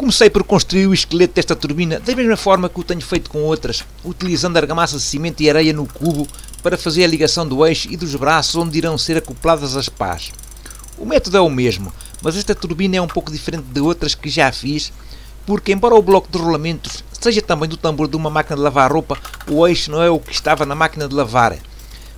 Comecei por construir o esqueleto desta turbina da mesma forma que o tenho feito com outras, utilizando argamassa de cimento e areia no cubo para fazer a ligação do eixo e dos braços onde irão ser acopladas as pás. O método é o mesmo, mas esta turbina é um pouco diferente de outras que já fiz, porque embora o bloco de rolamentos seja também do tambor de uma máquina de lavar roupa, o eixo não é o que estava na máquina de lavar,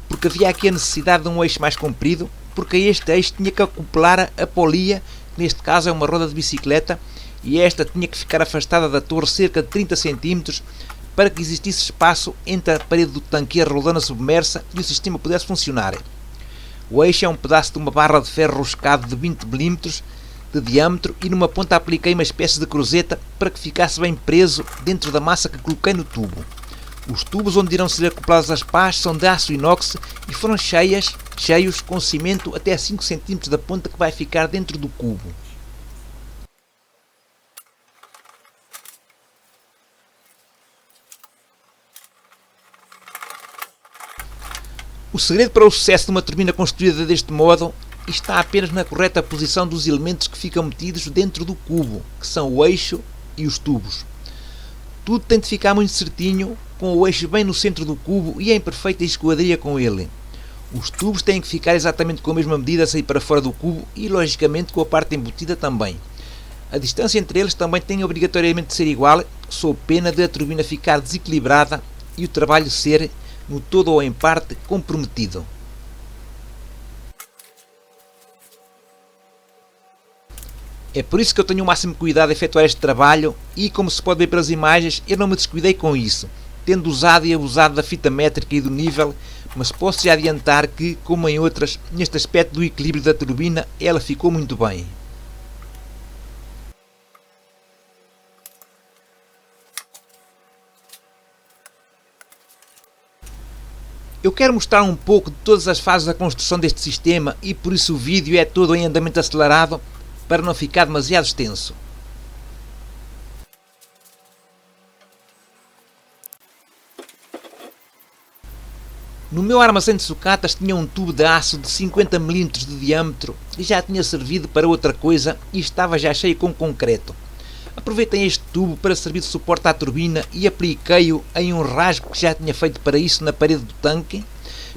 porque havia aqui a necessidade de um eixo mais comprido, porque a este eixo tinha que acoplar a polia, que neste caso é uma roda de bicicleta, e esta tinha que ficar afastada da torre cerca de 30 cm para que existisse espaço entre a parede do tanque e a rolana submersa e o sistema pudesse funcionar. O eixo é um pedaço de uma barra de ferro roscado de 20 mm de diâmetro e numa ponta apliquei uma espécie de cruzeta para que ficasse bem preso dentro da massa que coloquei no tubo. Os tubos onde irão ser acopladas as pás são de aço inox e foram cheios com cimento até 5 cm da ponta que vai ficar dentro do cubo. O segredo para o sucesso de uma turbina construída deste modo está apenas na correta posição dos elementos que ficam metidos dentro do cubo, que são o eixo e os tubos. Tudo tem de ficar muito certinho, com o eixo bem no centro do cubo e em perfeita esquadria com ele. Os tubos têm que ficar exatamente com a mesma medida a sair para fora do cubo e, logicamente, com a parte embutida também. A distância entre eles também tem obrigatoriamente de ser igual, sob pena de a turbina ficar desequilibrada e o trabalho ser, no todo ou em parte, comprometido. É por isso que eu tenho o máximo cuidado a efetuar este trabalho e, como se pode ver pelas imagens, eu não me descuidei com isso, tendo usado e abusado da fita métrica e do nível, mas posso já adiantar que, como em outras, neste aspecto do equilíbrio da turbina, ela ficou muito bem. Eu quero mostrar um pouco de todas as fases da construção deste sistema e por isso o vídeo é todo em andamento acelerado para não ficar demasiado extenso. No meu armazém de sucatas tinha um tubo de aço de 50 mm de diâmetro e já tinha servido para outra coisa e estava já cheio com concreto. Aproveitei este tubo para servir de suporte à turbina e apliquei-o em um rasgo que já tinha feito para isso na parede do tanque,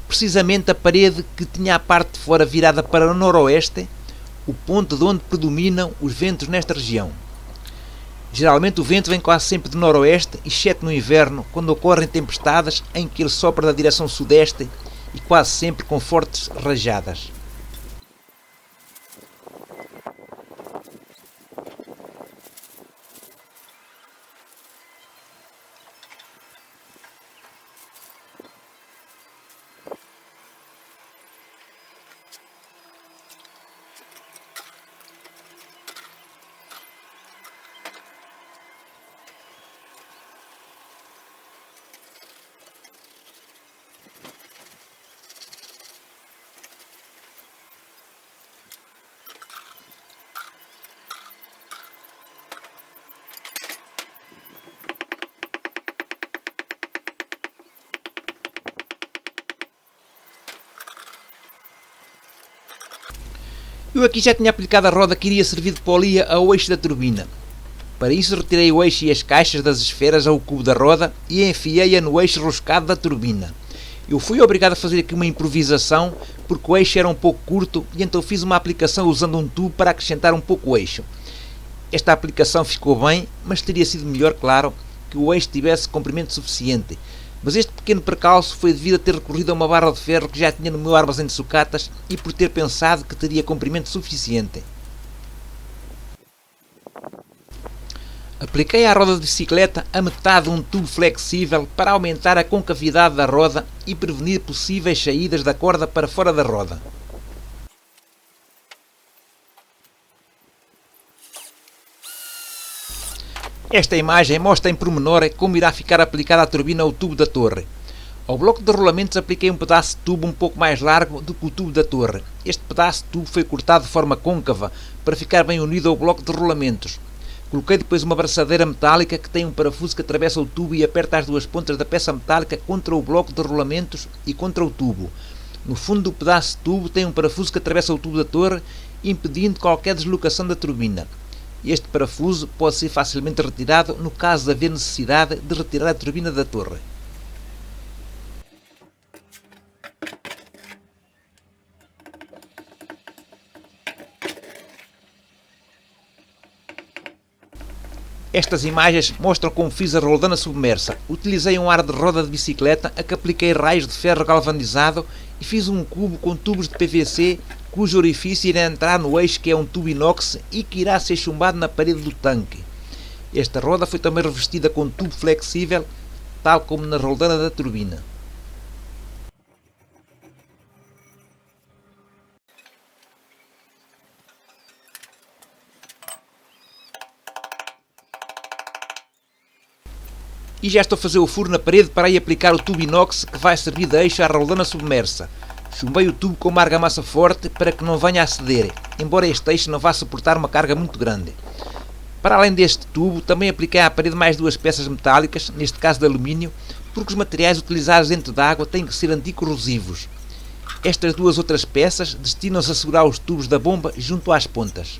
precisamente a parede que tinha a parte de fora virada para o noroeste, o ponto de onde predominam os ventos nesta região. Geralmente o vento vem quase sempre do noroeste, exceto no inverno, quando ocorrem tempestades em que ele sopra da direção sudeste e quase sempre com fortes rajadas. Eu aqui já tinha aplicado a roda que iria servir de polia ao eixo da turbina. Para isso retirei o eixo e as caixas das esferas ao cubo da roda e enfiei-a no eixo roscado da turbina. Eu fui obrigado a fazer aqui uma improvisação porque o eixo era um pouco curto e então fiz uma aplicação usando um tubo para acrescentar um pouco o eixo. Esta aplicação ficou bem, mas teria sido melhor, claro, que o eixo tivesse comprimento suficiente. Mas este pequeno percalço foi devido a ter recorrido a uma barra de ferro que já tinha no meu armazém de sucatas e por ter pensado que teria comprimento suficiente. Apliquei à roda de bicicleta a metade de um tubo flexível para aumentar a concavidade da roda e prevenir possíveis saídas da corda para fora da roda. Esta imagem mostra em pormenor como irá ficar aplicada a turbina ao tubo da torre. Ao bloco de rolamentos apliquei um pedaço de tubo um pouco mais largo do que o tubo da torre. Este pedaço de tubo foi cortado de forma côncava para ficar bem unido ao bloco de rolamentos. Coloquei depois uma braçadeira metálica que tem um parafuso que atravessa o tubo e aperta as duas pontas da peça metálica contra o bloco de rolamentos e contra o tubo. No fundo do pedaço de tubo tem um parafuso que atravessa o tubo da torre, impedindo qualquer deslocação da turbina. Este parafuso pode ser facilmente retirado no caso de haver necessidade de retirar a turbina da torre. Estas imagens mostram como fiz a roldana submersa. Utilizei um ar de roda de bicicleta a que apliquei raios de ferro galvanizado e fiz um cubo com tubos de PVC cujo orifício irá entrar no eixo, que é um tubo inox e que irá ser chumbado na parede do tanque. Esta roda foi também revestida com tubo flexível, tal como na roldana da turbina. E já estou a fazer o furo na parede para aí aplicar o tubo inox que vai servir de eixo à roldana submersa. Chumbei o tubo com uma argamassa forte para que não venha a ceder, embora este eixo não vá suportar uma carga muito grande. Para além deste tubo, também apliquei à parede mais duas peças metálicas, neste caso de alumínio, porque os materiais utilizados dentro da água têm que ser anticorrosivos. Estas duas outras peças destinam-se a segurar os tubos da bomba junto às pontas.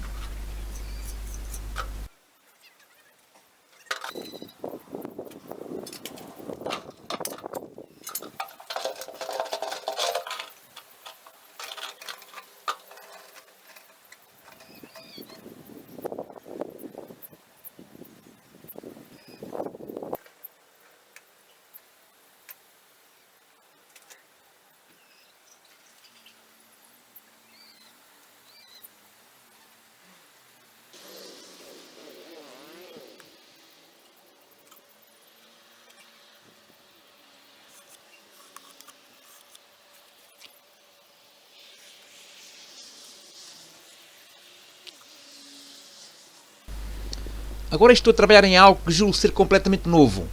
Agora estou a trabalhar em algo que julgo ser completamente novo.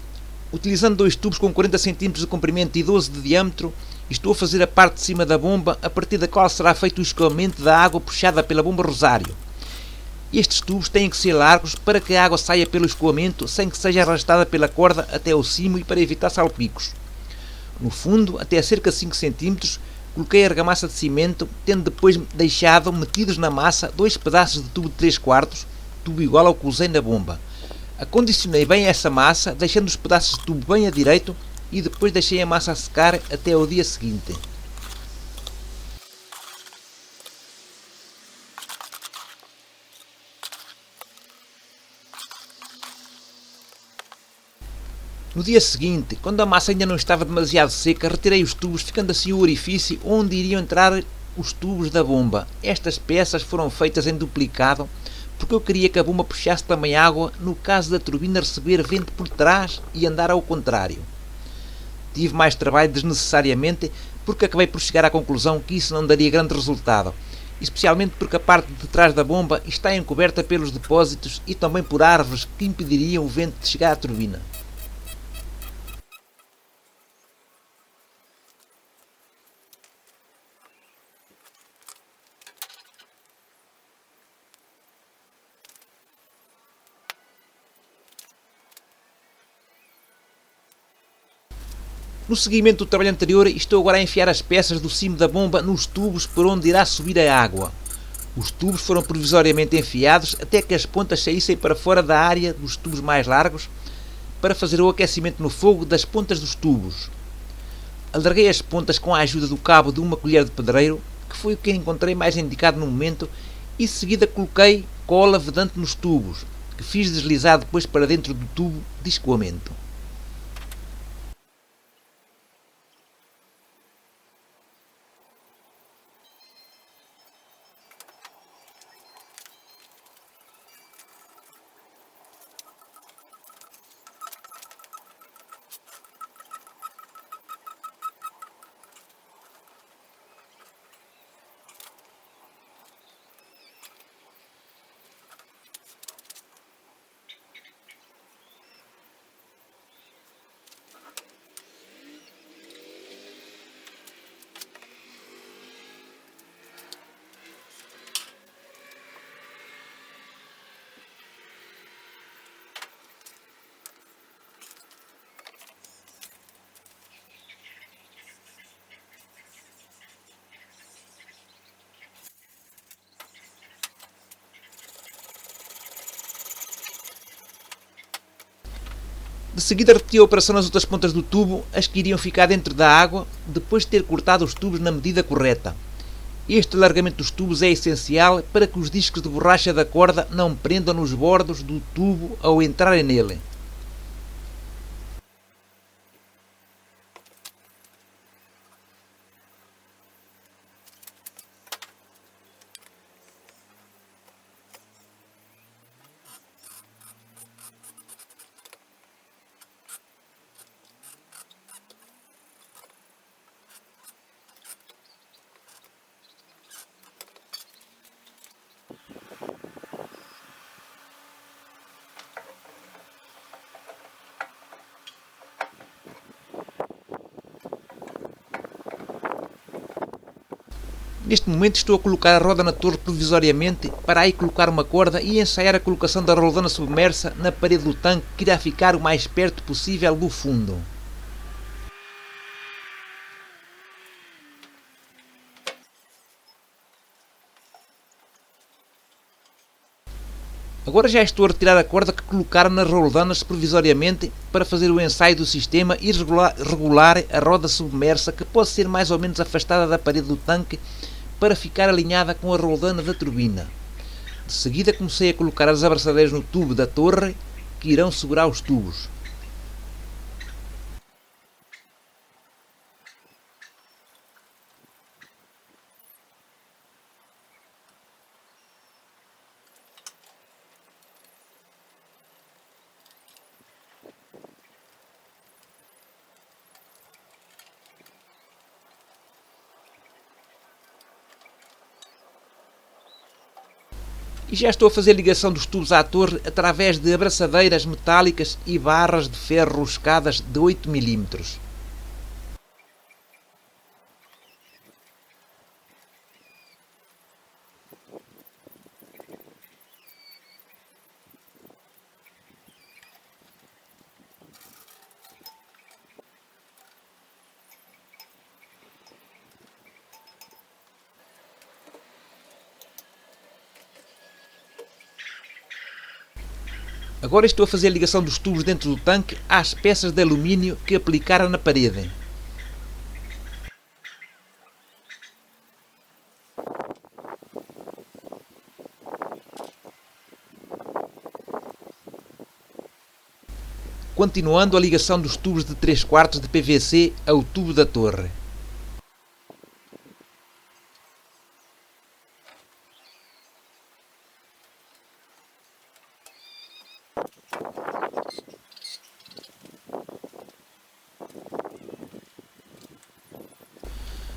Utilizando dois tubos com 40 cm de comprimento e 12 de diâmetro, estou a fazer a parte de cima da bomba, a partir da qual será feito o escoamento da água puxada pela bomba Rosário. Estes tubos têm que ser largos para que a água saia pelo escoamento sem que seja arrastada pela corda até ao cimo e para evitar salpicos. No fundo, até a cerca de 5 cm, coloquei a argamassa de cimento, tendo depois deixado metidos na massa dois pedaços de tubo de 3/4, tubo igual ao que usei na bomba. Acondicionei bem essa massa, deixando os pedaços de tubo bem a direito e depois deixei a massa a secar até ao dia seguinte. No dia seguinte, quando a massa ainda não estava demasiado seca, retirei os tubos, ficando assim o orifício onde iriam entrar os tubos da bomba. Estas peças foram feitas em duplicado porque eu queria que a bomba puxasse também água no caso da turbina receber vento por trás e andar ao contrário. Tive mais trabalho desnecessariamente porque acabei por chegar à conclusão que isso não daria grande resultado, especialmente porque a parte de trás da bomba está encoberta pelos depósitos e também por árvores que impediriam o vento de chegar à turbina. No seguimento do trabalho anterior, estou agora a enfiar as peças do cimo da bomba nos tubos por onde irá subir a água. Os tubos foram provisoriamente enfiados até que as pontas saíssem para fora da área dos tubos mais largos para fazer o aquecimento no fogo das pontas dos tubos. Alarguei as pontas com a ajuda do cabo de uma colher de pedreiro, que foi o que encontrei mais indicado no momento, e de seguida coloquei cola vedante nos tubos, que fiz deslizar depois para dentro do tubo de escoamento. De seguida repetia a operação nas outras pontas do tubo, as que iriam ficar dentro da água, depois de ter cortado os tubos na medida correta. Este alargamento dos tubos é essencial para que os discos de borracha da corda não prendam nos bordos do tubo ao entrarem nele. Neste momento estou a colocar a roda na torre provisoriamente para aí colocar uma corda e ensaiar a colocação da roldana submersa na parede do tanque que irá ficar o mais perto possível do fundo. Agora já estou a retirar a corda que colocaram nas roldanas provisoriamente para fazer o ensaio do sistema e regular a roda submersa que pode ser mais ou menos afastada da parede do tanque para ficar alinhada com a roldana da turbina. De seguida comecei a colocar as abraçadeiras no tubo da torre que irão segurar os tubos. E já estou a fazer a ligação dos tubos à torre através de abraçadeiras metálicas e barras de ferro roscadas de 8 mm. Agora estou a fazer a ligação dos tubos dentro do tanque às peças de alumínio que aplicaram na parede. Continuando a ligação dos tubos de 3/4 de PVC ao tubo da torre.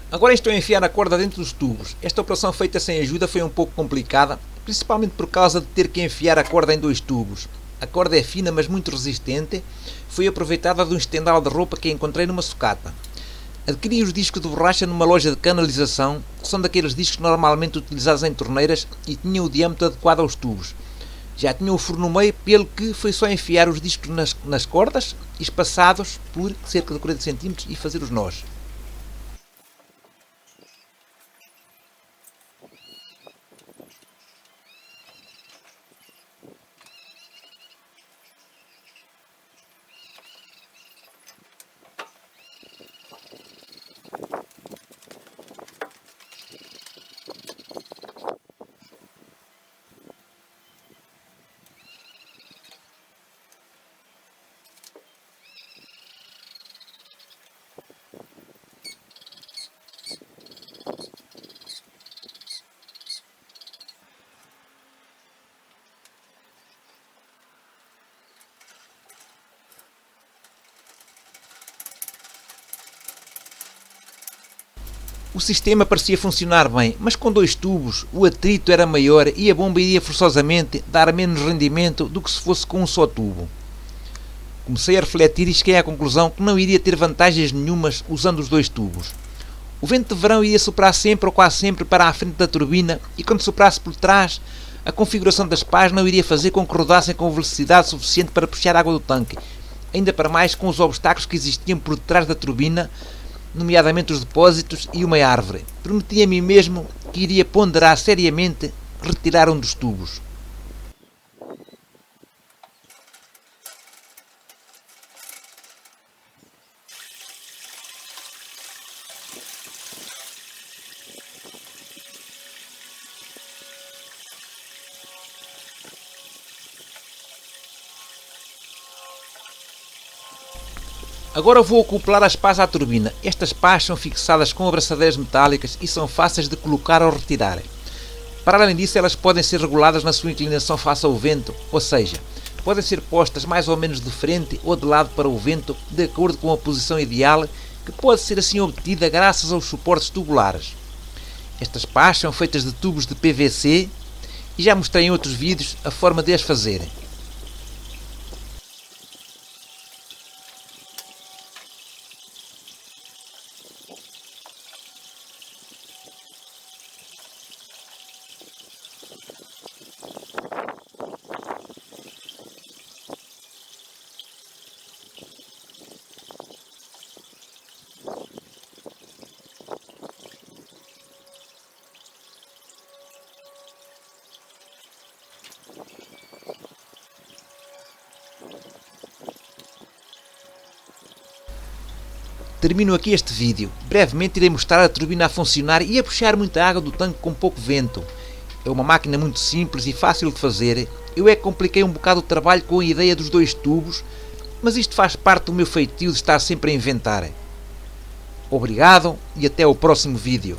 Agora estou a enfiar a corda dentro dos tubos. Esta operação feita sem ajuda foi um pouco complicada, principalmente por causa de ter que enfiar a corda em 2 tubos. A corda é fina, mas muito resistente. Foi aproveitada de um estendal de roupa que encontrei numa sucata. Adquiri os discos de borracha numa loja de canalização, que são daqueles discos normalmente utilizados em torneiras e tinham o diâmetro adequado aos tubos. Já tinha o furo no meio, pelo que foi só enfiar os discos nas cordas, espaçados por cerca de 40 cm e fazer os nós. O sistema parecia funcionar bem, mas com 2 tubos o atrito era maior e a bomba iria forçosamente dar menos rendimento do que se fosse com um só tubo. Comecei a refletir e cheguei à conclusão que não iria ter vantagens nenhumas usando os 2 tubos. O vento de verão iria soprar sempre ou quase sempre para a frente da turbina e quando soprasse por trás, a configuração das pás não iria fazer com que rodassem com velocidade suficiente para puxar água do tanque, ainda para mais com os obstáculos que existiam por detrás da turbina, nomeadamente os depósitos e uma árvore. Prometi a mim mesmo que iria ponderar seriamente retirar um dos tubos. Agora vou acoplar as pás à turbina. Estas pás são fixadas com abraçadeiras metálicas e são fáceis de colocar ou retirar. Para além disso, elas podem ser reguladas na sua inclinação face ao vento, ou seja, podem ser postas mais ou menos de frente ou de lado para o vento, de acordo com a posição ideal, que pode ser assim obtida graças aos suportes tubulares. Estas pás são feitas de tubos de PVC e já mostrei em outros vídeos a forma de as fazer. Termino aqui este vídeo. Brevemente irei mostrar a turbina a funcionar e a puxar muita água do tanque com pouco vento. É uma máquina muito simples e fácil de fazer. Eu é que compliquei um bocado o trabalho com a ideia dos 2 tubos, mas isto faz parte do meu feitio de estar sempre a inventar. Obrigado e até o próximo vídeo.